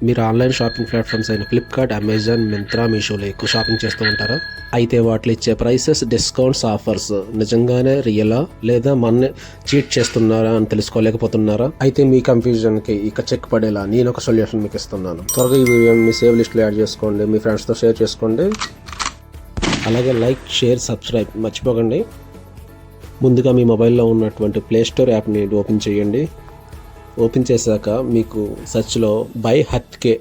మీరు online shopping platforms అయిన Flipkart, Amazon, Myntra, మీషోలో ఎక్కువ షాపింగ్ చేస్తూ ఉంటారా? అయితే వాటిలో ఇచ్చే ప్రైసెస్, డిస్కౌంట్స్, ఆఫర్స్ నిజంగానే రియలా లేదా మన చీట్ చేస్తున్నారా అని తెలుసుకోలేకపోతున్నారా? అయితే మీ కన్ఫ్యూజన్కి ఇక చెక్ పడేలా నేను ఒక సొల్యూషన్ మీకు ఇస్తున్నాను. త్వరగా ఈ వీడియోని మీ సేవ్ లిస్ట్లో యాడ్ చేసుకోండి, మీ ఫ్రెండ్స్తో షేర్ చేసుకోండి. అలాగే లైక్, షేర్, సబ్స్క్రైబ్ మర్చిపోకండి. ముందుగా మీ మొబైల్లో ఉన్నటువంటి ప్లేస్టోర్ యాప్ని ఓపెన్ చేయండి. ఓపెన్ చేశాక మీకు సెర్చ్లో బై హత్కే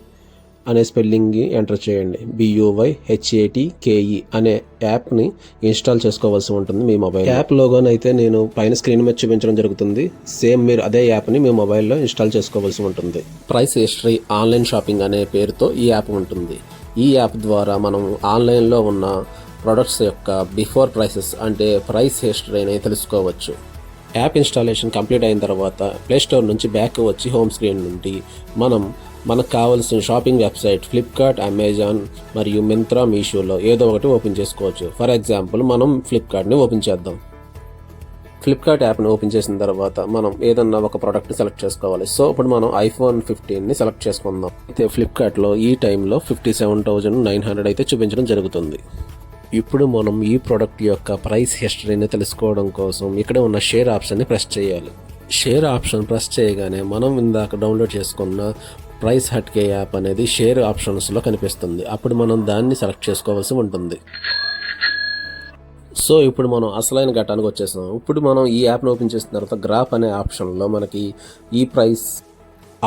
అనే స్పెల్లింగ్ ఎంటర్ చేయండి. BUYHATKE అనే యాప్ని ఇన్స్టాల్ చేసుకోవాల్సి ఉంటుంది మీ మొబైల్. యాప్ లోగోని అయితే నేను పైన స్క్రీన్ మీద చూపించడం జరుగుతుంది. సేమ్ మీరు అదే యాప్ని మీ మొబైల్లో ఇన్స్టాల్ చేసుకోవాల్సి ఉంటుంది. ప్రైస్ హిస్టరీ ఆన్లైన్ షాపింగ్ అనే పేరుతో ఈ యాప్ ఉంటుంది. ఈ యాప్ ద్వారా మనం ఆన్లైన్లో ఉన్న ప్రొడక్ట్స్ యొక్క బిఫోర్ ప్రైసెస్ అంటే ప్రైస్ హిస్టరీని తెలుసుకోవచ్చు. యాప్ ఇన్స్టాలేషన్ కంప్లీట్ అయిన తర్వాత ప్లేస్టోర్ నుంచి బ్యాక్ వచ్చి హోమ్ స్క్రీన్ నుండి మనకు కావాల్సిన షాపింగ్ వెబ్సైట్ ఫ్లిప్కార్ట్, అమెజాన్ మరియు మింత్రా, మీషోలో ఏదో ఒకటి ఓపెన్ చేసుకోవచ్చు. ఫర్ ఎగ్జాంపుల్ మనం ఫ్లిప్కార్ట్ని ఓపెన్ చేద్దాం. ఫ్లిప్కార్ట్ యాప్ని ఓపెన్ చేసిన తర్వాత మనం ఏదన్నా ఒక ప్రోడక్ట్ని సెలెక్ట్ చేసుకోవాలి. సో ఇప్పుడు మనం iPhone 15ని సెలెక్ట్ చేసుకుందాం. అయితే ఫ్లిప్కార్ట్లో ఈ టైంలో 57,900 అయితే చూపించడం జరుగుతుంది. ఇప్పుడు మనం ఈ ప్రోడక్ట్ యొక్క ప్రైస్ హిస్టరీని తెలుసుకోవడం కోసం ఇక్కడ ఉన్న షేర్ ఆప్షన్ని ప్రెస్ చేయాలి. షేర్ ఆప్షన్ ప్రెస్ చేయగానే మనం ఇందాక డౌన్లోడ్ చేసుకున్న ప్రైస్ హట్కే యాప్ అనేది షేర్ ఆప్షన్స్లో కనిపిస్తుంది. అప్పుడు మనం దాన్ని సెలెక్ట్ చేసుకోవాల్సి ఉంటుంది. సో ఇప్పుడు మనం అసలైన ఘట్టానికి వచ్చేసాం. ఇప్పుడు మనం ఈ యాప్ని ఓపెన్ చేసిన తర్వాత గ్రాఫ్ అనే ఆప్షన్లో మనకి ఈ price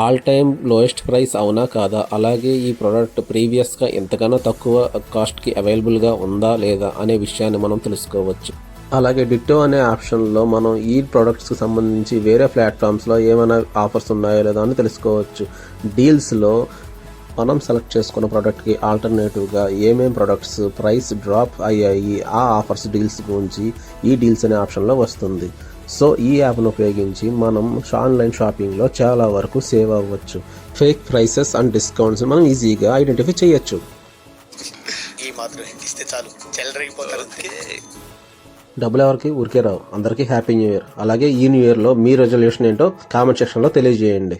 all time lowest price అవునా కాదా, అలాగే ఈ ప్రోడక్ట్ ప్రీవియస్గా ఎంతకన్నా తక్కువ కాస్ట్కి అవైలబుల్గా ఉందా లేదా అనే విషయాన్ని మనం తెలుసుకోవచ్చు. అలాగే డిట్టో అనే ఆప్షన్లో మనం ఈ ప్రోడక్ట్స్కి సంబంధించి వేరే ప్లాట్ఫామ్స్లో ఏమైనా ఆఫర్స్ ఉన్నాయో లేదా అని తెలుసుకోవచ్చు. డీల్స్లో మనం సెలెక్ట్ చేసుకున్న ప్రోడక్ట్కి ఆల్టర్నేటివ్గా ఏమేం ప్రోడక్ట్స్ ప్రైస్ డ్రాప్ అయ్యాయి, ఆ ఆఫర్స్ డీల్స్ గురించి ఈ డీల్స్ అనే ఆప్షన్లో వస్తుంది. సో ఈ యాప్ను ఉపయోగించి మనం ఆన్లైన్ షాపింగ్లో చాలా వరకు సేవ్ అవ్వచ్చు. ఫేక్ ప్రైసెస్ అండ్ డిస్కౌంట్స్ మనం ఈజీగా ఐడెంటిఫై చేయొచ్చు. ఈ మాత్రం ఇస్తే చాలు చెల్లరగిపోతారు. డబ్బులు ఎవరికి ఊరికే రావు. అందరికీ హ్యాపీ న్యూ ఇయర్. అలాగే ఈ న్యూ ఇయర్లో మీ రెజల్యూషన్ ఏంటో కామెంట్ సెక్షన్లో తెలియజేయండి.